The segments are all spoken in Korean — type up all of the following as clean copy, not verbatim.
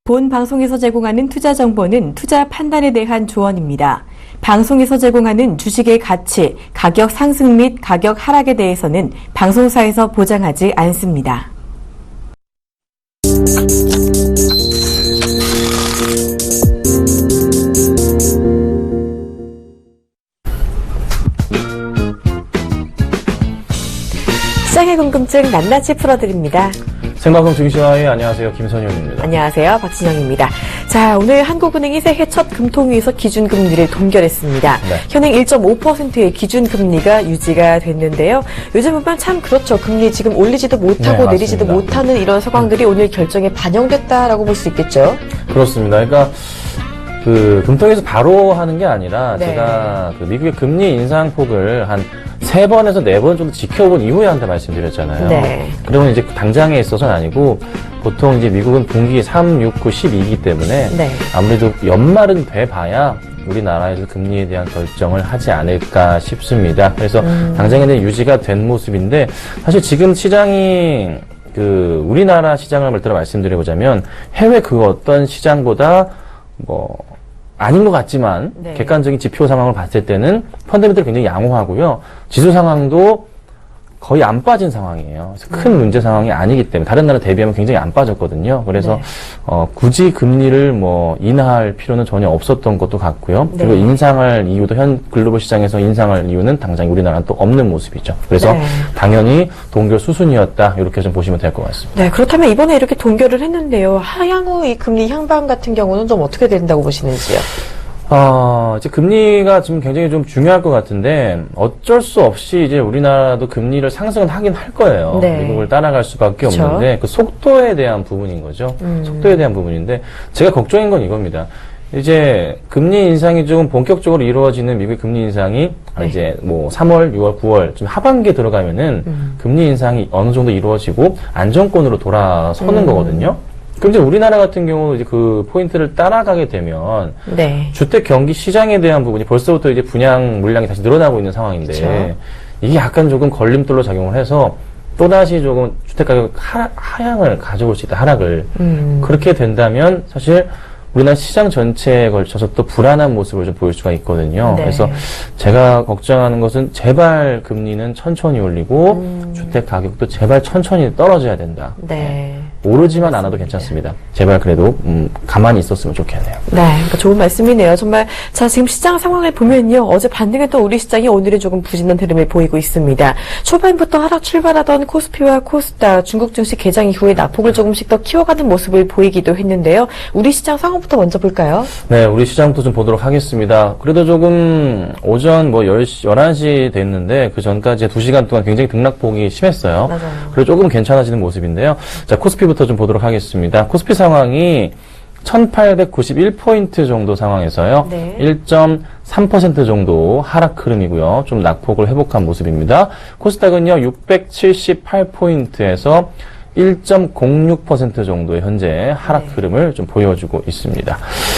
본 방송에서 제공하는 투자 정보는 투자 판단에 대한 조언입니다. 방송에서 제공하는 주식의 가치, 가격 상승 및 가격 하락에 대해서는 방송사에서 보장하지 않습니다. 시장의 궁금증 낱낱이 풀어드립니다. 생방송 증시와의 안녕하세요. 김선용입니다. 안녕하세요. 박진영입니다. 자, 오늘 한국은행이 새해 첫 금통위에서 기준금리를 동결했습니다. 네. 현행 1.5%의 기준금리가 유지가 됐는데요. 요즘 보면 참 그렇죠. 금리 지금 올리지도 못하고 네, 내리지도 못하는 이런 상황들이 오늘 결정에 반영됐다라고 볼 수 있겠죠. 그렇습니다. 그러니까 금통위에서 바로 하는 게 아니라 네. 제가 미국의 금리 인상폭을 한 3번에서 4번 정도 지켜본 이후에 한테 말씀드렸잖아요. 네. 그러면 이제 당장에 있어서는 아니고 보통 이제 미국은 분기 3, 6, 9, 10이기 때문에 네. 아무래도 연말은 돼봐야 우리나라에서 금리에 대한 결정을 하지 않을까 싶습니다. 그래서 당장에는 유지가 된 모습인데 사실 지금 시장이 우리나라 시장을 말대로 말씀드려보자면 해외 그 어떤 시장보다 아닌 것 같지만 네. 객관적인 지표 상황을 봤을 때는 펀더멘털이 굉장히 양호하고요. 지수 상황도 거의 안 빠진 상황이에요. 그래서 큰 문제 상황이 아니기 때문에 다른 나라 대비하면 굉장히 안 빠졌거든요. 그래서 네. 굳이 금리를 인하할 필요는 전혀 없었던 것도 같고요. 네. 그리고 인상할 이유도 현 글로벌 시장에서 인상할 이유는 당장 우리나라는 또 없는 모습이죠. 그래서 네. 당연히 동결 수순이었다 이렇게 좀 보시면 될 것 같습니다. 네, 그렇다면 이번에 이렇게 동결을 했는데요. 향후 이 금리 향방 같은 경우는 좀 어떻게 된다고 보시는지요? 이제 금리가 지금 굉장히 좀 중요할 것 같은데, 어쩔 수 없이 이제 우리나라도 금리를 상승은 하긴 할 거예요. 네. 미국을 따라갈 수밖에 그쵸? 없는데, 그 속도에 대한 부분인 거죠. 속도에 대한 부분인데, 제가 걱정인 건 이겁니다. 이제 금리 인상이 조금 본격적으로 이루어지는 미국의 금리 인상이 네. 이제 3월, 6월, 9월 좀 하반기에 들어가면은 금리 인상이 어느 정도 이루어지고 안정권으로 돌아서는 거거든요. 그럼 이제 우리나라 같은 경우 이제 그 포인트를 따라가게 되면 네. 주택 경기 시장에 대한 부분이 벌써부터 이제 분양 물량이 다시 늘어나고 있는 상황인데 그쵸. 이게 약간 조금 걸림돌로 작용을 해서 또다시 조금 주택 가격 하향을 가져올 수 있다, 하락을. 그렇게 된다면 사실 우리나라 시장 전체에 걸쳐서 또 불안한 모습을 좀 보일 수가 있거든요. 네. 그래서 제가 걱정하는 것은 제발 금리는 천천히 올리고 주택 가격도 제발 천천히 떨어져야 된다. 네. 오르지만 않아도 괜찮습니다. 제발 그래도 가만히 있었으면 좋겠네요. 네, 그러니까 좋은 말씀이네요. 정말 자 지금 시장 상황을 보면요, 어제 반등했던 우리 시장이 오늘은 조금 부진한 흐름을 보이고 있습니다. 초반부터 하락 출발하던 코스피와 코스닥, 중국 증시 개장 이후에 낙폭을 조금씩 더 키워가는 모습을 보이기도 했는데요. 우리 시장 상황부터 먼저 볼까요? 네, 우리 시장부터 좀 보도록 하겠습니다. 그래도 조금 오전 10시, 11시 됐는데 그 전까지 2시간 동안 굉장히 등락폭이 심했어요. 맞아요. 그리고 조금 괜찮아지는 모습인데요. 자, 코스피부터 좀 보도록 하겠습니다. 코스피 상황이 1891포인트 정도 상황에서요. 네. 1.3% 정도 하락 흐름이고요. 좀 낙폭을 회복한 모습입니다. 코스닥은요, 678포인트에서 1.06% 정도의 현재 하락 흐름을 좀 보여주고 있습니다.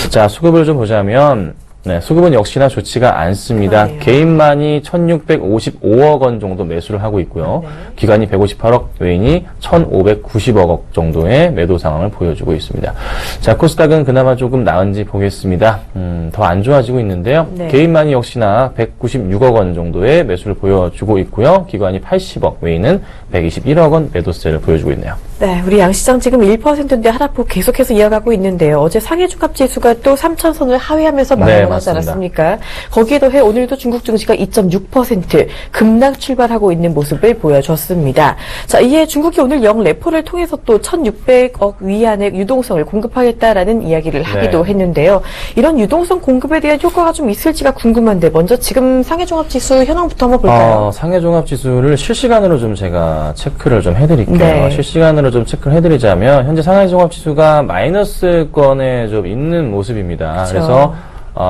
자, 수급을 좀 보자면, 네, 수급은 역시나 좋지가 않습니다. 그러네요. 개인만이 1,655억 원 정도 매수를 하고 있고요. 네. 기관이 158억, 외인이 1,590억 원 정도의 매도 상황을 보여주고 있습니다. 자, 코스닥은 그나마 조금 나은지 보겠습니다. 더 안 좋아지고 있는데요. 네. 개인만이 역시나 196억 원 정도의 매수를 보여주고 있고요. 기관이 80억, 외인은 121억 원 매도세를 보여주고 있네요. 네, 우리 양시장 지금 1%인데 하락폭 계속해서 이어가고 있는데요. 어제 상해종합지수가 또 3,000선을 하회하면서 마감을 하지 맞습니다. 않았습니까? 거기에 더해 오늘도 중국 증시가 2.6% 급락 출발하고 있는 모습을 보여줬습니다. 자, 이에 중국이 오늘 영레포를 통해서 또 1,600억 위안의 유동성을 공급하겠다라는 이야기를 하기도 했는데요. 이런 유동성 공급에 대한 효과가 좀 있을지가 궁금한데 먼저 지금 상해종합지수 현황부터 한번 볼까요? 상해종합지수를 실시간으로 좀 제가 체크를 좀 해드릴게요. 네. 실시간으로 좀 체크를 해드리자면 현재 상해종합지수가 마이너스권에 좀 있는 모습입니다. 그쵸. 그래서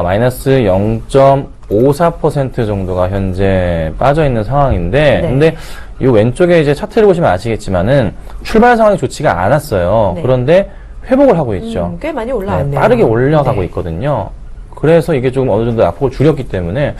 마이너스 0.54% 정도가 현재 빠져 있는 상황인데, 네. 근데 이 왼쪽에 이제 차트를 보시면 아시겠지만은 출발 상황이 좋지가 않았어요. 네. 그런데 회복을 하고 있죠. 꽤 많이 올라왔네요. 빠르게 올라가고 네. 있거든요. 그래서 이게 조금 어느 정도 낙폭을 줄였기 때문에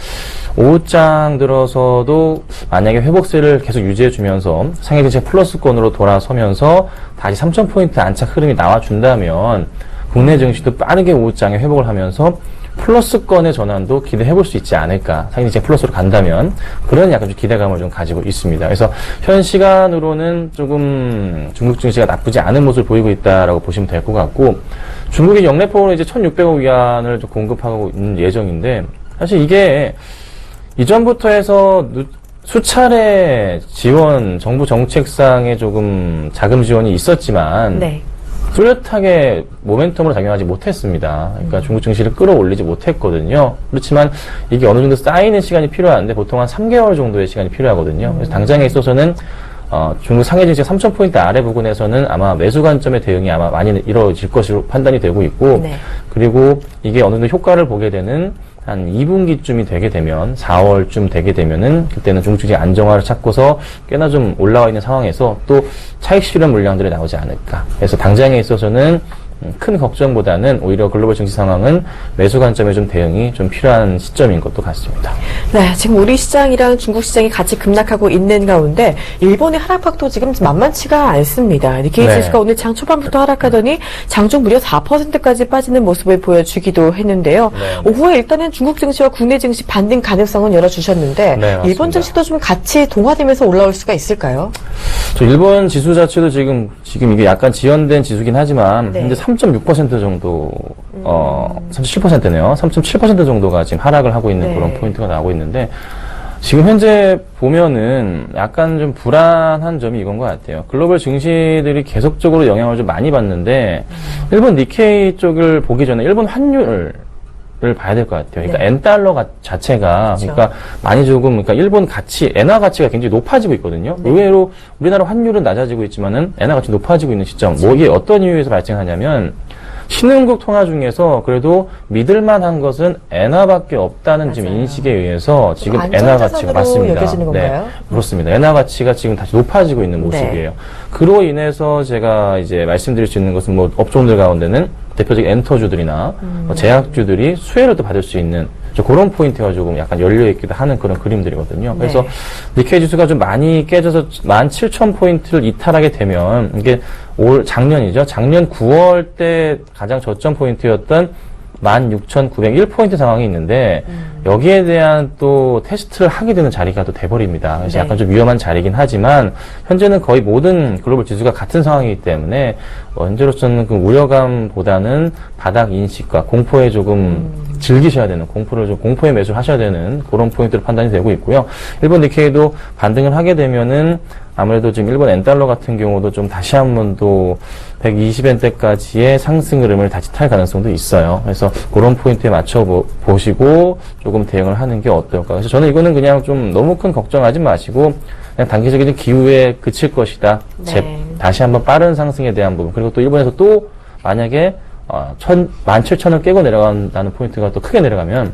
오후장 들어서도 만약에 회복세를 계속 유지해주면서 상해지수 플러스권으로 돌아서면서 다시 3,000포인트 안착 흐름이 나와준다면 국내 증시도 빠르게 오후장에 회복을 하면서 플러스권의 전환도 기대해 볼 수 있지 않을까. 상징적 플러스로 간다면 그런 약간 좀 기대감을 좀 가지고 있습니다. 그래서 현 시간으로는 조금 중국 증시가 나쁘지 않은 모습을 보이고 있다라고 보시면 될 것 같고, 중국이 영래포로 이제 1,600억 위안을 좀 공급하고 있는 예정인데, 사실 이게 이전부터 해서 수차례 지원, 정부 정책상에 조금 자금 지원이 있었지만, 네. 뚜렷하게 모멘텀으로 작용하지 못했습니다. 그러니까 중국 증시를 끌어올리지 못했거든요. 그렇지만 이게 어느 정도 쌓이는 시간이 필요한데 보통 한 3개월 정도의 시간이 필요하거든요. 그래서 당장에 있어서는 중국 상해 증시 3,000포인트 아래 부근에서는 아마 매수 관점의 대응이 아마 많이 이루어질 것으로 판단이 되고 있고, 네. 그리고 이게 어느 정도 효과를 보게 되는 한 2분기쯤이 되게 되면, 4월쯤 되게 되면은, 그때는 중국 증시 안정화를 찾고서 꽤나 좀 올라와 있는 상황에서 또 차익 실현 물량들이 나오지 않을까. 그래서 당장에 있어서는 큰 걱정보다는 오히려 글로벌 증시 상황은 매수 관점의 좀 대응이 좀 필요한 시점인 것도 같습니다. 네, 지금 우리 시장이랑 중국 시장이 같이 급락하고 있는 가운데 일본의 하락폭도 지금 만만치가 않습니다. 니케이 네. 지수가 오늘 장 초반부터 하락하더니 장중 무려 4%까지 빠지는 모습을 보여주기도 했는데요. 네. 오후에 일단은 중국 증시와 국내 증시 반등 가능성은 열어주셨는데 네, 맞습니다. 일본 증시도 좀 같이 동화되면서 올라올 수가 있을까요? 저 일본 지수 자체도 지금 이게 약간 지연된 지수긴 하지만, 네. 현재 3.6% 정도, 37%네요. 3.7% 정도가 지금 하락을 하고 있는 네. 그런 포인트가 나오고 있는데, 지금 현재 보면은 약간 좀 불안한 점이 이건 것 같아요. 글로벌 증시들이 계속적으로 영향을 좀 많이 받는데, 일본 니케이 쪽을 보기 전에 일본 환율을 봐야 될 것 같아요. 그러니까 네. 엔달러 자체가, 그렇죠. 그러니까 많이 조금, 그러니까 일본 가치, 엔화 가치가 굉장히 높아지고 있거든요. 네. 의외로 우리나라 환율은 낮아지고 있지만은 엔화 가치 높아지고 있는 시점. 뭐 이게 어떤 이유에서 발생하냐면, 신흥국 통화 중에서 그래도 믿을만한 것은 엔화밖에 없다는 지금 맞아요. 인식에 의해서 지금 엔화 안전자산으로 가치가 맞습니다. 여겨지는 건가요? 네, 그렇습니다. 엔화 가치가 지금 다시 높아지고 있는 모습이에요. 그로 인해서 제가 이제 말씀드릴 수 있는 것은 뭐 업종들 가운데는 대표적인 엔터주들이나 제약주들이 수혜를 또 받을 수 있는 그런 포인트가 조금 약간 열려있기도 하는 그런 그림들이거든요. 그래서 니케이 지수가 좀 많이 깨져서 17,000포인트를 이탈하게 되면 이게 작년이죠. 작년 9월 때 가장 저점 포인트였던 16,901포인트 상황이 있는데 여기에 대한 또 테스트를 하게 되는 자리가 또 돼버립니다. 그래서 네. 약간 좀 위험한 자리긴 하지만 현재는 거의 모든 글로벌 지수가 같은 상황이기 때문에 현재로서는 그 우려감보다는 바닥 인식과 공포에 조금 즐기셔야 되는, 공포에 매수를 하셔야 되는 그런 포인트로 판단이 되고 있고요. 일본 니케이도 반등을 하게 되면은 아무래도 지금 일본 엔달러 같은 경우도 좀 다시 한 번 또 120엔대까지의 상승 흐름을 다시 탈 가능성도 있어요. 그래서 그런 포인트에 맞춰 보시고 조금 대응을 하는 게 어떨까. 그래서 저는 이거는 그냥 좀 너무 큰 걱정하지 마시고 그냥 단기적인 기후에 그칠 것이다. 네. 다시 한번 빠른 상승에 대한 부분. 그리고 또 일본에서 또 만약에 17,000을 깨고 내려간다는 포인트가 또 크게 내려가면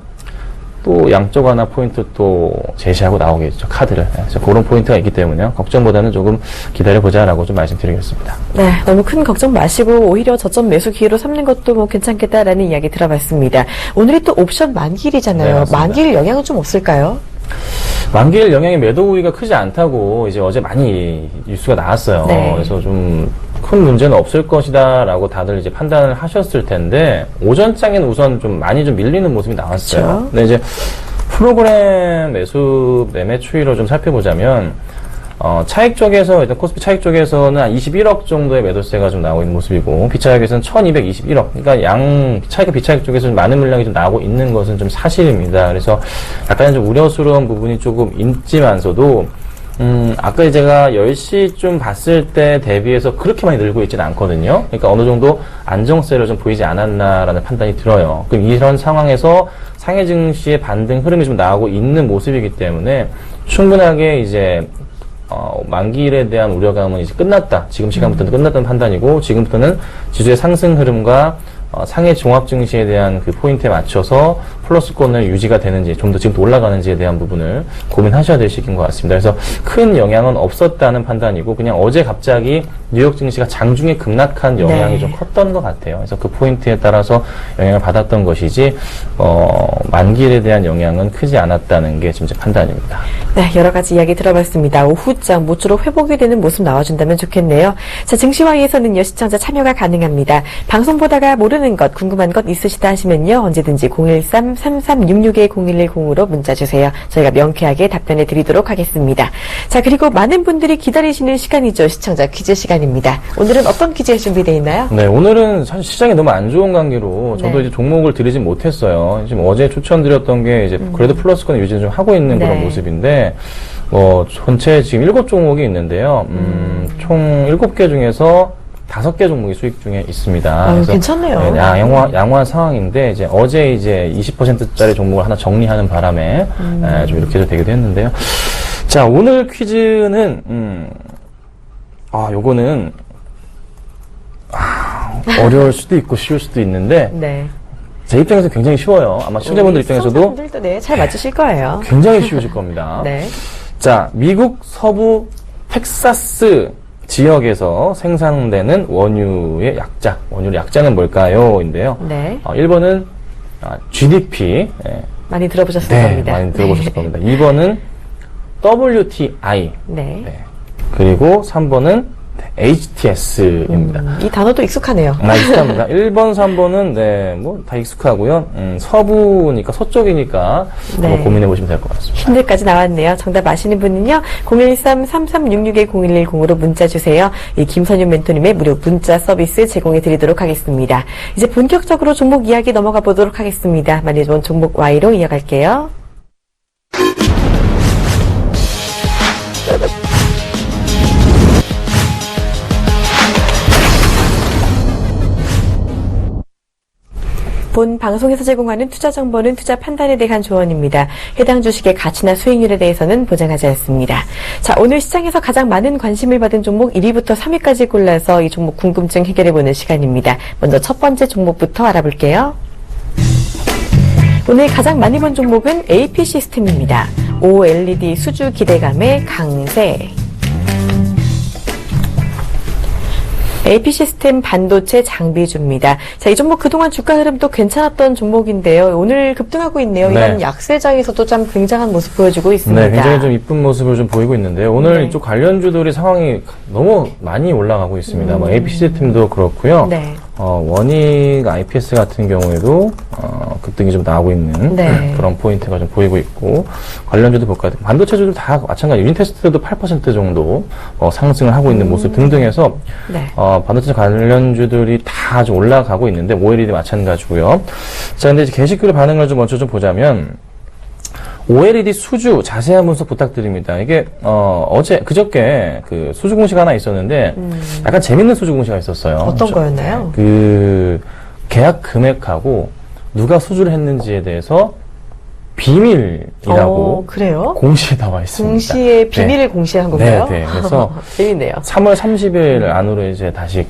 또 양쪽 하나 포인트 또 제시하고 나오겠죠. 카드를. 그래서 그런 포인트가 있기 때문에 걱정보다는 조금 기다려보자라고 좀 말씀드리겠습니다. 네, 너무 큰 걱정 마시고 오히려 저점 매수 기회로 삼는 것도 뭐 괜찮겠다라는 이야기 들어봤습니다. 오늘이 또 옵션 만기일이잖아요. 네, 맞습니다. 만기일 영향은 좀 없을까요? 만기일 영향이 매도 우위가 크지 않다고 이제 어제 많이 뉴스가 나왔어요. 네. 그래서 좀 큰 문제는 없을 것이다라고 다들 이제 판단을 하셨을 텐데 오전장에는 우선 좀 많이 좀 밀리는 모습이 나왔어요. 그렇죠. 근데 이제 프로그램 매매 추이로 좀 살펴보자면 차익 쪽에서 일단 코스피 차익 쪽에서는 한 21억 정도의 매도세가 좀 나오고 있는 모습이고 비차익에서는 1,221억. 그러니까 차익과 비차익 쪽에서 좀 많은 물량이 좀 나오고 있는 것은 좀 사실입니다. 그래서 약간 좀 우려스러운 부분이 조금 있지만서도 아까 제가 10시쯤 봤을 때 대비해서 그렇게 많이 늘고 있지는 않거든요. 그러니까 어느 정도 안정세를 좀 보이지 않았나라는 판단이 들어요. 그럼 이런 상황에서 상해 증시의 반등 흐름이 좀 나오고 있는 모습이기 때문에 충분하게 이제 만기일에 대한 우려감은 이제 끝났다. 지금 시간부터는 끝났다는 판단이고 지금부터는 지수의 상승 흐름과 상해 종합 증시에 대한 그 포인트에 맞춰서 플러스권을 유지가 되는지, 좀 더 지금 더 올라가는지에 대한 부분을 고민하셔야 될 시기인 것 같습니다. 그래서 큰 영향은 없었다는 판단이고, 그냥 어제 갑자기 뉴욕 증시가 장중에 급락한 영향이 네. 좀 컸던 것 같아요. 그래서 그 포인트에 따라서 영향을 받았던 것이지, 만기일에 대한 영향은 크지 않았다는 게 지금 제 판단입니다. 네, 여러 가지 이야기 들어봤습니다. 오후장 모쪼록 회복이 되는 모습 나와준다면 좋겠네요. 자, 증시와이에서는요, 시청자 참여가 가능합니다. 방송 보다가 모르는 것, 궁금한 것 있으시다 하시면요, 언제든지 013-3366-0110으로 문자 주세요. 저희가 명쾌하게 답변해 드리도록 하겠습니다. 자, 그리고 많은 분들이 기다리시는 시간이죠. 시청자 퀴즈 시간입니다. 오늘은 어떤 퀴즈가 준비되어 있나요? 네, 오늘은 사실 시장이 너무 안 좋은 관계로 저도 네. 이제 종목을 드리진 못했어요. 지금 어제 추천드렸던 게 이제 그래도 플러스권 유지를 좀 하고 있는 그런 네. 모습인데, 전체 지금 7종목이 있는데요. 총 7개 중에서 5개 종목이 수익 중에 있습니다. 그래서 괜찮네요. 네, 양호한 상황인데, 이제 어제 이제 20%짜리 종목을 하나 정리하는 바람에 좀 이렇게 되기도 했는데요. 자, 오늘 퀴즈는, 요거는, 어려울 수도 있고 쉬울 수도 있는데, 네. 제 입장에서 굉장히 쉬워요. 아마 시청자분들 입장에서도 시청자분들도 네, 잘 맞추실 거예요. 굉장히 쉬우실 겁니다. 네. 자, 미국 서부 텍사스 지역에서 생산되는 원유의 약자. 원유의 약자는 뭘까요? 인데요. 네. 1번은 GDP. 많이 들어보셨을 네, 겁니다. 많이 들어보셨을 겁니다. 2번은 WTI. 네. 네. 그리고 3번은 HTS입니다. 이 단어도 익숙하네요. 익숙합니다. 1번, 3번은, 다 익숙하고요. 서부니까, 서쪽이니까, 네. 한번 고민해보시면 될 것 같습니다. 힌트까지 나왔네요. 정답 아시는 분은요, 013-3366-0110으로 문자 주세요. 이 김선윤 멘토님의 무료 문자 서비스 제공해 드리도록 하겠습니다. 이제 본격적으로 종목 이야기 넘어가 보도록 하겠습니다. 많이 좋은 종목 Y로 이어갈게요. 본 방송에서 제공하는 투자 정보는 투자 판단에 대한 조언입니다. 해당 주식의 가치나 수익률에 대해서는 보장하지 않습니다. 자, 오늘 시장에서 가장 많은 관심을 받은 종목 1위부터 3위까지 골라서 이 종목 궁금증 해결해보는 시간입니다. 먼저 첫 번째 종목부터 알아볼게요. 오늘 가장 많이 본 종목은 AP 시스템입니다. OLED 수주 기대감의 강세. AP 시스템 반도체 장비주입니다. 자, 이 종목 그동안 주가 흐름도 괜찮았던 종목인데요. 오늘 급등하고 있네요. 네. 이런 약세장에서도 참 굉장한 모습 보여주고 있습니다. 네, 굉장히 좀 이쁜 모습을 좀 보이고 있는데요. 오늘 네. 이쪽 관련주들이 상황이 너무 많이 올라가고 있습니다. AP 시스템도 그렇고요. 네. 원익 IPS 같은 경우에도 급등이 좀 나오고 있는 네. 그런 포인트가 좀 보이고 있고, 관련주도 볼까요? 반도체주도 다 마찬가지. 유니테스트도 8% 정도 상승을 하고 있는 모습 등등해서 네. 반도체 관련주들이 다 좀 올라가고 있는데, OLED 마찬가지고요. 자, 근데 이제 게시글의 반응을 좀 먼저 좀 보자면, OLED 수주 자세한 분석 부탁드립니다. 이게 그저께 그 수주 공시가 하나 있었는데 약간 재밌는 수주 공시가 있었어요. 어떤 거였나요? 그 계약 금액하고 누가 수주를 했는지에 대해서 비밀이라고 그래요? 공시에 나와 있습니다. 공시의 비밀을 공시한 건가요? 네. 그래서 재밌네요. 3월 30일 안으로 이제 다시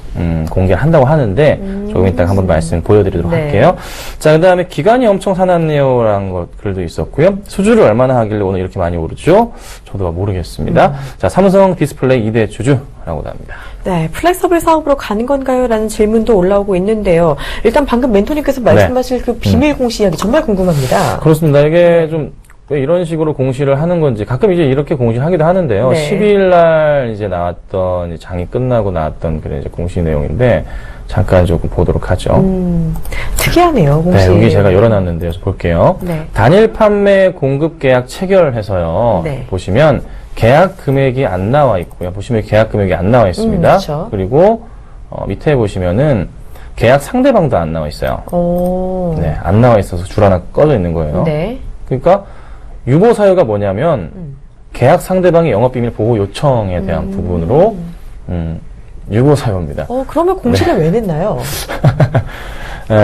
공개를 한다고 하는데 조금 이따가 한번 말씀 보여드리도록 네. 할게요. 자, 그 다음에 기간이 엄청 사놨네요라는 글도 있었고요. 수주를 얼마나 하길래 오늘 이렇게 많이 오르죠? 저도 모르겠습니다. 자, 삼성 디스플레이 2대 주주라고 합니다. 네, 플렉서블 사업으로 가는 건가요? 라는 질문도 올라오고 있는데요. 일단 방금 멘토님께서 말씀하실 그 비밀 공시 이야기 정말 궁금합니다. 그렇습니다. 이게 좀 왜 이런 식으로 공시를 하는 건지 가끔 이제 이렇게 공시를 하기도 하는데요. 네. 10일 날 이제 나왔던 이제 장이 끝나고 나왔던 그런 이제 공시 내용인데 잠깐 조금 보도록 하죠. 특이하네요, 공시. 네, 여기 제가 열어놨는데요. 그래서 볼게요. 네. 단일 판매 공급 계약 체결해서요. 네. 보시면 계약 금액이 안 나와 있고요. 보시면 계약 금액이 안 나와 있습니다. 그렇죠. 그리고 밑에 보시면은 계약 상대방도 안 나와 있어요. 오. 네, 안 나와 있어서 줄 하나 꺼져 있는 거예요. 네. 그러니까 유보 사유가 뭐냐면 계약 상대방의 영업비밀 보호 요청에 대한 부분으로 유보 사유입니다. 그러면 공시를 왜 냈나요?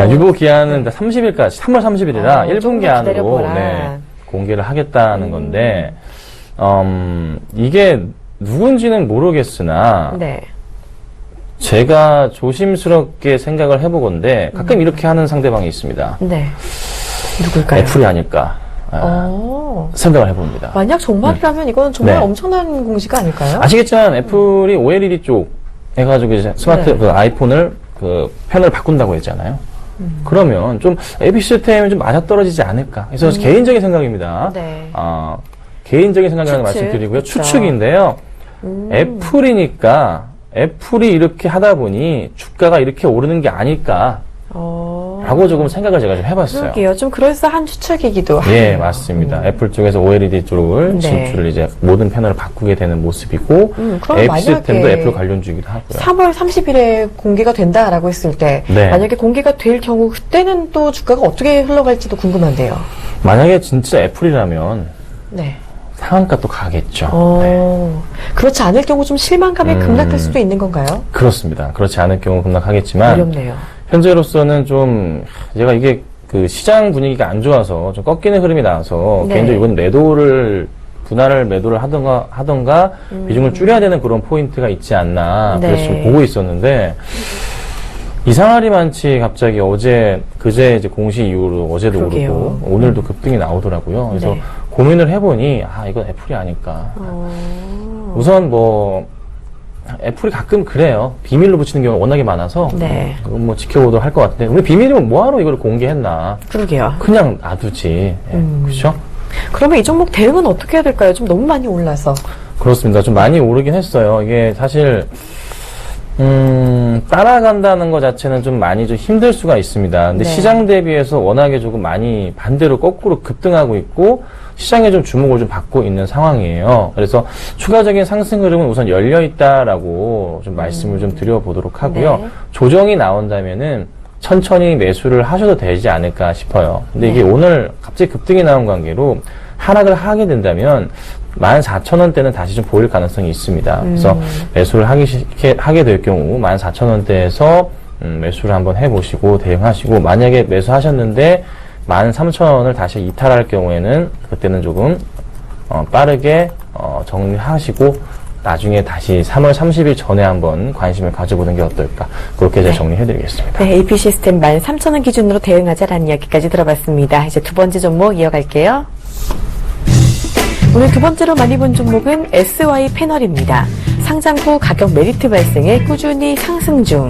유보 기한은 30일까지, 3월 30일이라 1분 조금 더 기한으로 기다려보라. 공개를 하겠다는 건데, 이게 누군지는 모르겠으나, 네. 제가 조심스럽게 생각을 해보건데, 가끔 이렇게 하는 상대방이 있습니다. 네. 누굴까요? 애플이 아닐까 생각을 해봅니다. 만약 정말이라면 이건 정말 네. 엄청난 공시가 아닐까요? 아시겠지만 애플이 OLED 쪽 해가지고 이제 스마트 네. 그 아이폰을 그 패널을 바꾼다고 했잖아요. 그러면 좀 AP 시스템이 좀 맞아떨어지지 않을까. 그래서 개인적인 생각입니다. 네. 개인적인 생각이라는 추측. 말씀드리고요. 그렇죠. 추측인데요. 애플이니까 애플이 이렇게 하다 보니 주가가 이렇게 오르는 게 아닐까. 라고 조금 생각을 제가 좀 해봤어요. 그러게요. 좀 그럴싸한 추측이기도 하네요. 예, 맞습니다. 애플 쪽에서 OLED 쪽을 네. 진출을 이제 모든 패널을 바꾸게 되는 모습이고, 그럼 앱 만약에 시스템도 애플 관련주이기도 하고요. 3월 30일에 공개가 된다라고 했을 때 네. 만약에 공개가 될 경우 그때는 또 주가가 어떻게 흘러갈지도 궁금한데요. 만약에 진짜 애플이라면 네. 상한가 또 가겠죠. 네. 그렇지 않을 경우 좀 실망감에 급락할 수도 있는 건가요? 그렇습니다. 그렇지 않을 경우 급락하겠지만, 어렵네요. 현재로서는 좀 제가 이게 그 시장 분위기가 안 좋아서 좀 꺾이는 흐름이 나와서 네. 개인적으로 이건 분할 매도를 하던가 비중을 줄여야 되는 그런 포인트가 있지 않나 네. 그래서 좀 보고 있었는데 이상하리 많지 갑자기 그제 이제 공시 이후로 어제도 그러게요. 오르고 오늘도 급등이 나오더라고요. 그래서 네. 고민을 해보니 이건 애플이 아닐까. 우선 애플이 가끔 그래요. 비밀로 붙이는 경우가 워낙에 많아서 네. 그건 뭐 지켜보도록 할 것 같은데 우리 비밀이면 뭐하러 이걸 공개했나. 그러게요. 그냥 놔두지. 그렇죠? 그러면 이 종목 대응은 어떻게 해야 될까요? 좀 너무 많이 올라서. 그렇습니다. 좀 많이 오르긴 했어요. 이게 사실 따라간다는 것 자체는 좀 많이 좀 힘들 수가 있습니다. 근데 네. 시장 대비해서 워낙에 조금 많이 반대로 거꾸로 급등하고 있고 시장에 좀 주목을 좀 받고 있는 상황이에요. 그래서 추가적인 상승 흐름은 우선 열려 있다라고 좀 말씀을 좀 드려보도록 하고요. 네. 조정이 나온다면은 천천히 매수를 하셔도 되지 않을까 싶어요. 근데 이게 오늘 갑자기 급등이 나온 관계로 하락을 하게 된다면 14,000원대는 다시 좀 보일 가능성이 있습니다. 그래서 매수를 하게 될 경우 14,000원대에서 매수를 한번 해보시고 대응하시고 만약에 매수하셨는데 13,000원을 다시 이탈할 경우에는 그때는 조금 빠르게 정리하시고 나중에 다시 3월 30일 전에 한번 관심을 가져보는 게 어떨까 그렇게 제가 정리해드리겠습니다. 네, AP 시스템 13,000원 기준으로 대응하자라는 이야기까지 들어봤습니다. 이제 두 번째 종목 이어갈게요. 오늘 두 번째로 많이 본 종목은 SY 패널입니다. 상장 후 가격 메리트 발생에 꾸준히 상승 중.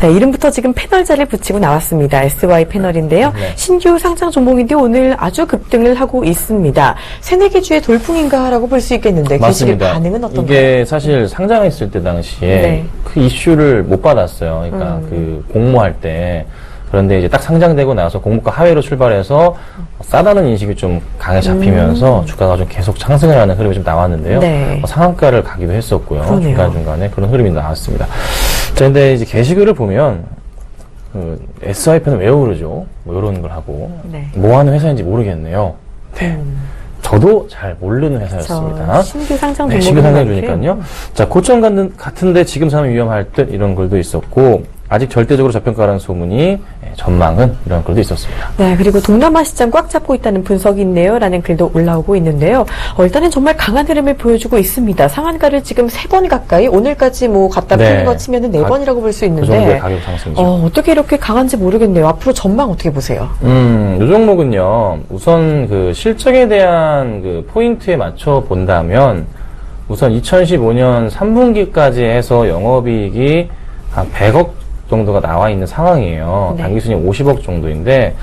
네, 이름부터 지금 패널자를 붙이고 나왔습니다. SY 패널인데요. 네. 신규 상장 종목인데 오늘 아주 급등을 하고 있습니다. 세네 개 주의 돌풍인가라고 볼 수 있겠는데 그 집의 맞습니다. 반응은 어떤가요? 이게 사실 상장했을 때 당시에 네. 그 이슈를 못 받았어요. 그러니까 그 공모할 때. 그런데 이제 딱 상장되고 나서 공모가 하회로 출발해서 싸다는 인식이 좀 강하게 잡히면서 주가가 좀 계속 상승을 하는 흐름이 좀 나왔는데요. 네. 상한가를 가기도 했었고요. 그러네요. 중간중간에 그런 흐름이 나왔습니다. 자, 근데 이제 게시글을 보면 SIP는 왜 오르죠? 뭐 이런 걸 하고 네. 뭐 하는 회사인지 모르겠네요. 네. 저도 잘 모르는 회사였습니다. 신규 상장 네, 종목인 신규 상장 것 같아요. 주니까요. 자, 고점 같은데 지금 사면 위험할 듯 이런 글도 있었고 아직 절대적으로 저평가라는 소문이 전망은 이런 글도 있었습니다. 네, 그리고 동남아 시장 꽉 잡고 있다는 분석이 있네요. 라는 글도 올라오고 있는데요. 일단은 정말 강한 흐름을 보여주고 있습니다. 상한가를 지금 3번 가까이, 오늘까지 뭐 갖다 네. 푸는 거 치면은 4번이라고 볼 수 그 있는데. 정도의 가격 상승이죠. 어떻게 이렇게 강한지 모르겠네요. 앞으로 전망 어떻게 보세요? 이 종목은요, 우선 그 실적에 대한 그 포인트에 맞춰 본다면, 우선 2015년 3분기까지 해서 영업이익이 한 100억 정도가 나와 있는 상황이에요. 네. 당기순이 50억 정도인데,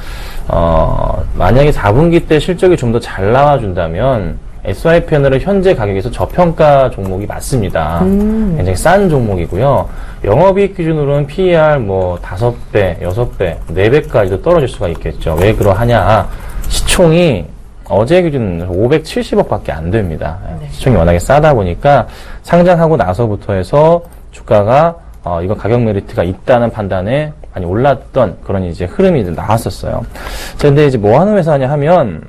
만약에 4분기 때 실적이 좀 더 잘 나와준다면, SI 패널은 현재 가격에서 저평가 종목이 맞습니다. 굉장히 싼 종목이고요. 영업이익 기준으로는 PER 뭐 5배, 6배, 4배까지도 떨어질 수가 있겠죠. 왜 그러하냐. 시총이 어제 기준 570억밖에 안 됩니다. 네. 시총이 워낙에 싸다 보니까 상장하고 나서부터 해서 주가가 이건 가격 메리트가 있다는 판단에 많이 올랐던 그런 이제 흐름이 이제 나왔었어요. 자, 근데 이제 뭐 하는 회사냐 하면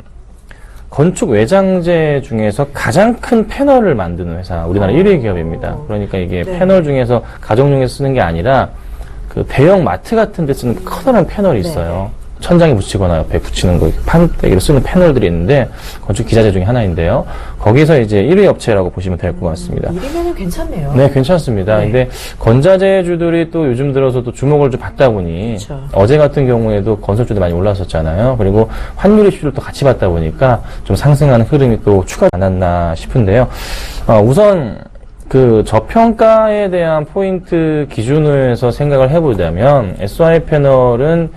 건축 외장재 중에서 가장 큰 패널을 만드는 회사, 우리나라 1위 기업입니다. 그러니까 이게 네. 패널 중에서 가정용에서 쓰는 게 아니라 그 대형 마트 같은 데 쓰는 커다란 패널이 있어요. 천장에 붙이거나 옆에 붙이는 거, 판때기로 쓰는 패널들이 있는데, 건축 기자재 중에 하나인데요. 거기서 이제 1위 업체라고 보시면 될 것 같습니다. 1위면은 괜찮네요. 네, 괜찮습니다. 네. 근데 건자재주들이 또 요즘 들어서 또 주목을 좀 받다 보니, 그렇죠. 어제 같은 경우에도 건설주도 많이 올랐었잖아요. 그리고 환율 이슈를 또 같이 받다 보니까 좀 상승하는 흐름이 또 추가되지 않았나 싶은데요. 우선, 그 저평가에 대한 포인트 기준으로 해서 생각을 해보자면 SOI 패널은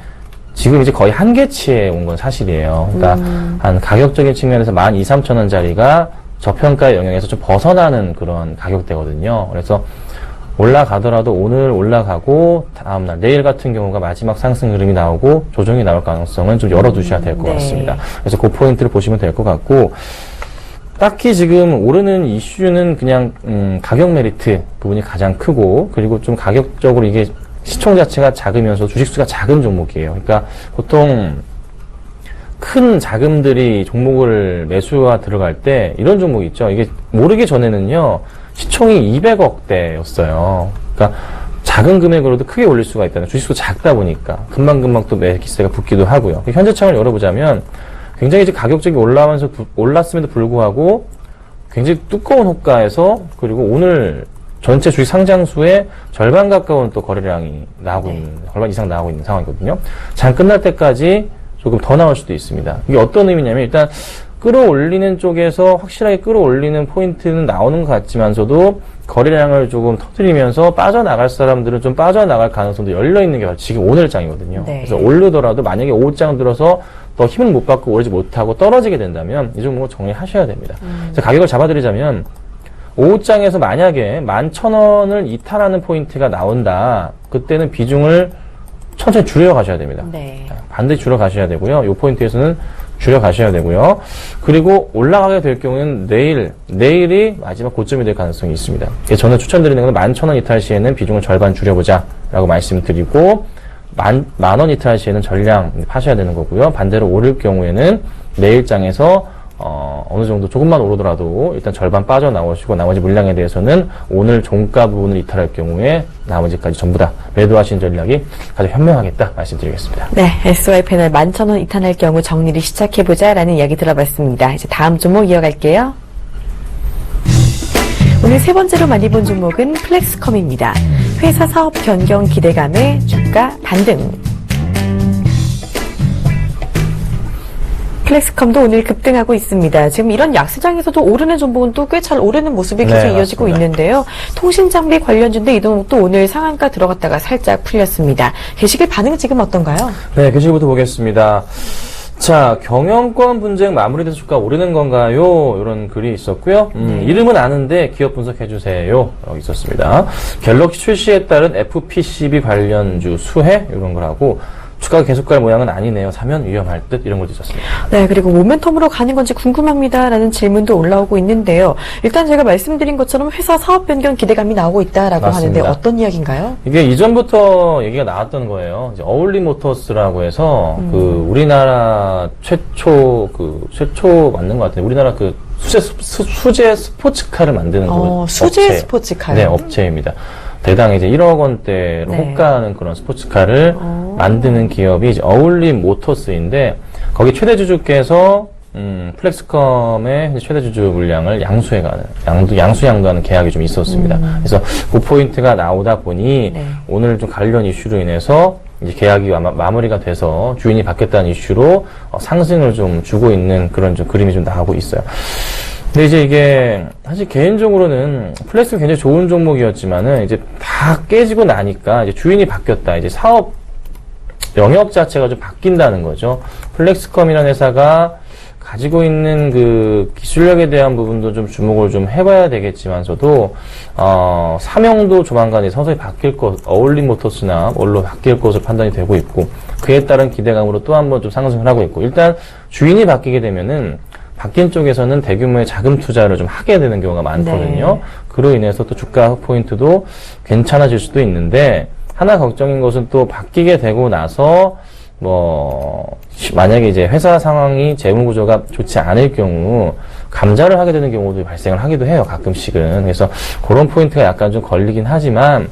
지금 이제 거의 한계치에 온 건 사실이에요. 그러니까 한 가격적인 측면에서 12,000~13,000원짜리가 저평가의 영역에서 좀 벗어나는 그런 가격대거든요. 그래서 올라가더라도 오늘 올라가고 다음날 내일 같은 경우가 마지막 상승 흐름이 나오고 조정이 나올 가능성은 좀 열어두셔야 될 것 네. 같습니다. 그래서 그 포인트를 보시면 될 것 같고, 딱히 지금 오르는 이슈는 그냥 가격 메리트 부분이 가장 크고, 그리고 좀 가격적으로 이게 시총 자체가 작으면서 주식수가 작은 종목이에요. 그러니까 보통 큰 자금들이 종목을 매수와 들어갈 때 이런 종목이 있죠. 이게 모르기 전에는요, 시총이 200억대였어요. 그러니까 작은 금액으로도 크게 올릴 수가 있다는, 주식수가 작다 보니까 금방금방 또 매기세가 붙기도 하고요. 현재창을 열어보자면 굉장히 이제 가격적이 올랐음에도 불구하고 굉장히 두꺼운 호가에서, 그리고 오늘 전체 주식 상장수의 절반 가까운 또 거래량이 나오고 있는, 절반 이상 나오고 있는 상황이거든요. 장 끝날 때까지 조금 더 나올 수도 있습니다. 이게 어떤 의미냐면, 일단 끌어올리는 쪽에서 확실하게 끌어올리는 포인트는 나오는 것 같지만서도 거래량을 조금 터뜨리면서 빠져나갈 사람들은 좀 빠져나갈 가능성도 열려있는 게 바로 지금 오늘 장이거든요. 네. 그래서 오르더라도 만약에 오후장 들어서 더 힘을 못 받고 오르지 못하고 떨어지게 된다면 이 종목을 정리하셔야 됩니다. 그래서 가격을 잡아드리자면, 오후장에서 만약에 11,000원을 이탈하는 포인트가 나온다. 그때는 비중을 천천히 줄여 가셔야 됩니다. 네. 반드시 줄여 가셔야 되고요. 이 포인트에서는 줄여 가셔야 되고요. 그리고 올라가게 될 경우에는 내일이 마지막 고점이 될 가능성이 있습니다. 그래서 저는 추천드리는 건 11,000원 이탈 시에는 비중을 절반 줄여보자 라고 말씀드리고, 만원 이탈 시에는 전량 파셔야 되는 거고요. 반대로 오를 경우에는 내일장에서 어느 정도 조금만 오르더라도 일단 절반 빠져나오시고, 나머지 물량에 대해서는 오늘 종가 부분을 이탈할 경우에 나머지까지 전부 다 매도하신 전략이 가장 현명하겠다 말씀드리겠습니다. 네, SOI 패널 11,000원 이탈할 경우 정리를 시작해보자라는 이야기 들어봤습니다. 이제 다음 종목 이어갈게요. 오늘 세 번째로 많이 본 종목은 플렉스컴입니다. 회사 사업 변경 기대감에 주가 반등. 플렉스컴도 오늘 급등하고 있습니다. 지금 이런 약세장에서도 오르는 종목은 또 꽤 잘 오르는 모습이 계속 네, 이어지고 맞습니다. 있는데요. 통신장비 관련주인데 이 종목도 오늘 상한가 들어갔다가 살짝 풀렸습니다. 게시글 반응 지금 어떤가요? 네, 게시부터 보겠습니다. 자, 경영권 분쟁 마무리돼서 주가 오르는 건가요? 이런 글이 있었고요. 이름은 아는데 기업 분석해주세요. 여기 있었습니다. 갤럭시 출시에 따른 FPCB 관련주 수혜 이런 거라고, 주가가 계속 갈 모양은 아니네요. 사면 위험할 듯, 이런 것도 있었습니다. 네, 그리고 모멘텀으로 가는 건지 궁금합니다라는 질문도 올라오고 있는데요. 일단 제가 말씀드린 것처럼 회사 사업 변경 기대감이 나오고 있다라고 맞습니다. 하는데 어떤 이야기인가요? 이게 이전부터 얘기가 나왔던 거예요. 이제 어울리 모터스라고 해서 그 우리나라 최초 맞는 것 같아요. 우리나라 그 수제 스포츠카를 만드는 그 수제 업체. 스포츠카요? 네, 업체입니다. 대당 이제 1억 원대로 네. 호가하는 그런 스포츠카를 만드는 기업이 이제 어울림 모터스인데, 거기 최대 주주께서 플렉스컴의 최대 주주 물량을 양수양도하는 계약이 좀 있었습니다. 그래서 그 포인트가 나오다 보니 네. 오늘 좀 관련 이슈로 인해서 이제 계약이 마무리가 돼서 주인이 바뀌었다는 이슈로 상승을 좀 주고 있는 그런 좀 그림이 좀 나오고 있어요. 근데 이제 이게 사실 개인적으로는 플렉스가 굉장히 좋은 종목이었지만은 이제 다 깨지고 나니까 이제 주인이 바뀌었다. 이제 사업 영역 자체가 좀 바뀐다는 거죠. 플렉스컴이라는 회사가 가지고 있는 그 기술력에 대한 부분도 좀 주목을 좀 해봐야 되겠지만서도, 사명도 조만간에 서서히 바뀔 어울림 모터스나 뭘로 바뀔 것으로 판단이 되고 있고, 그에 따른 기대감으로 또 한 번 좀 상승을 하고 있고, 일단 주인이 바뀌게 되면은 바뀐 쪽에서는 대규모의 자금 투자를 좀 하게 되는 경우가 많거든요. 네. 그로 인해서 또 주가 포인트도 괜찮아질 수도 있는데, 하나 걱정인 것은 또 바뀌게 되고 나서 만약에 이제 회사 상황이 재무 구조가 좋지 않을 경우 감자를 하게 되는 경우도 발생을 하기도 해요, 가끔씩은. 그래서 그런 포인트가 약간 좀 걸리긴 하지만,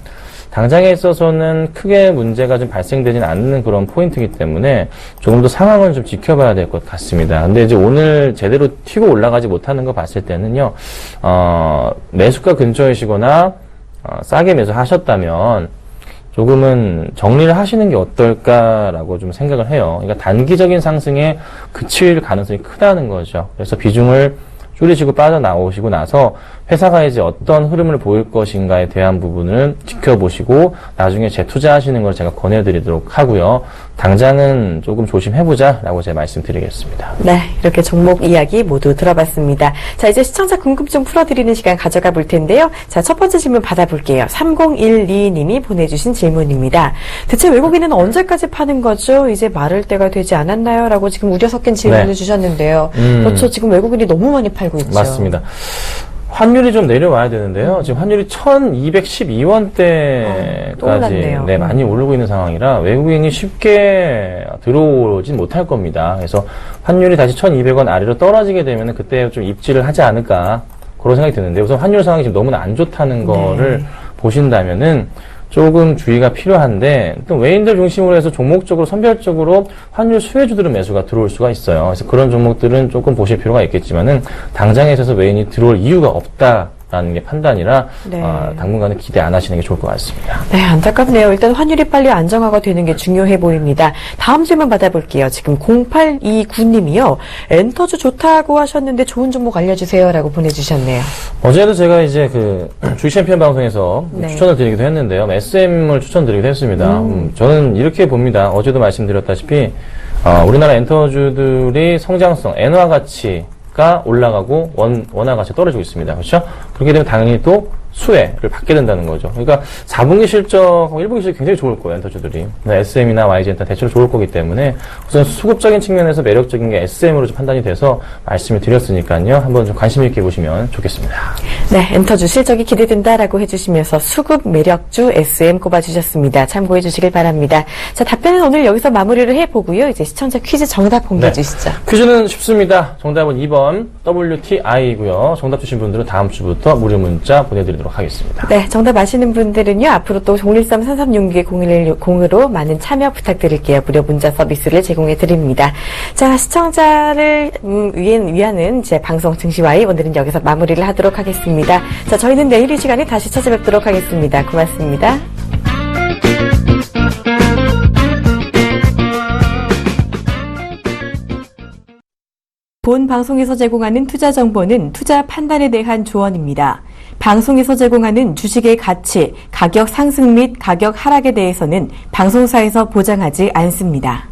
당장에 있어서는 크게 문제가 좀 발생되진 않는 그런 포인트이기 때문에 조금 더 상황을 좀 지켜봐야 될 것 같습니다. 근데 이제 오늘 제대로 튀고 올라가지 못하는 거 봤을 때는요, 매수가 근처이시거나, 싸게 매수하셨다면, 조금은 정리를 하시는 게 어떨까라고 좀 생각을 해요. 그러니까 단기적인 상승에 그칠 가능성이 크다는 거죠. 그래서 비중을 줄이시고 빠져나오시고 나서 회사가 이제 어떤 흐름을 보일 것인가에 대한 부분을 지켜보시고 나중에 재투자하시는 걸 제가 권해드리도록 하고요. 당장은 조금 조심해보자라고 제가 말씀드리겠습니다. 네, 이렇게 종목 이야기 모두 들어봤습니다. 자, 이제 시청자 궁금증 풀어드리는 시간 가져가 볼 텐데요. 자, 첫 번째 질문 받아볼게요. 3012님이 보내주신 질문입니다. 대체 외국인은 언제까지 파는 거죠? 이제 마를 때가 되지 않았나요? 라고 지금 우려 섞인 질문을 네. 주셨는데요. 그렇죠. 지금 외국인이 너무 많이 팔고 있죠. 맞습니다. 환율이 좀 내려와야 되는데요. 지금 환율이 1212원대까지 네, 많이 오르고 있는 상황이라 외국인이 쉽게 들어오진 못할 겁니다. 그래서 환율이 다시 1200원 아래로 떨어지게 되면 그때 좀 입지를 하지 않을까 그런 생각이 드는데 우선 환율 상황이 지금 너무나 안 좋다는 거를 보신다면은 조금 주의가 필요한데 또 외인들 중심으로 해서 종목적으로 선별적으로 환율 수혜주들은 매수가 들어올 수가 있어요. 그래서 그런 종목들은 조금 보실 필요가 있겠지만은 당장에 있어서 외인이 들어올 이유가 없다라는 게 판단이라 당분간은 기대 안 하시는 게 좋을 것 같습니다. 네, 안타깝네요. 일단 환율이 빨리 안정화가 되는 게 중요해 보입니다. 다음 질문 받아볼게요. 지금 0829님이요. 엔터주 좋다고 하셨는데 좋은 종목 알려주세요라고 보내주셨네요. 어제도 제가 이제 그 주식 챔피언 방송에서 네. 추천을 드리기도 했는데요. SM을 추천드리기도 했습니다. 저는 이렇게 봅니다. 어제도 말씀드렸다시피 우리나라 엔터주들이 성장성, 엔화 가치가 올라가고 원화 가치가 떨어지고 있습니다. 그렇죠? 그렇게 되면 당연히 또 수혜를 받게 된다는 거죠. 그러니까 4분기 실적하고 1분기 실적이 굉장히 좋을 거예요, 엔터주들이. SM이나 YG엔터 대체로 좋을 거기 때문에 우선 수급적인 측면에서 매력적인 게 SM으로 좀 판단이 돼서 말씀을 드렸으니까요. 한번 좀 관심 있게 보시면 좋겠습니다. 네, 엔터주 실적이 기대된다라고 해주시면서 수급 매력주 SM 꼽아주셨습니다. 참고해 주시길 바랍니다. 자, 답변은 오늘 여기서 마무리를 해보고요. 이제 시청자 퀴즈 정답 공개해 주시죠. 퀴즈는 쉽습니다. 정답은 2번 WTI이고요. 정답 주신 분들은 다음 주부터 무료 문자 보내드리도록 하겠습니다. 네, 정답 아시는 분들은요, 앞으로 또 013-3366-0110으로 많은 참여 부탁드릴게요. 무료 문자 서비스를 제공해 드립니다. 자, 시청자를 위하는 제 방송 증시와이 오늘은 여기서 마무리를 하도록 하겠습니다. 자, 저희는 내일 이 시간에 다시 찾아뵙도록 하겠습니다. 고맙습니다. 본 방송에서 제공하는 투자 정보는 투자 판단에 대한 조언입니다. 방송에서 제공하는 주식의 가치, 가격 상승 및 가격 하락에 대해서는 방송사에서 보장하지 않습니다.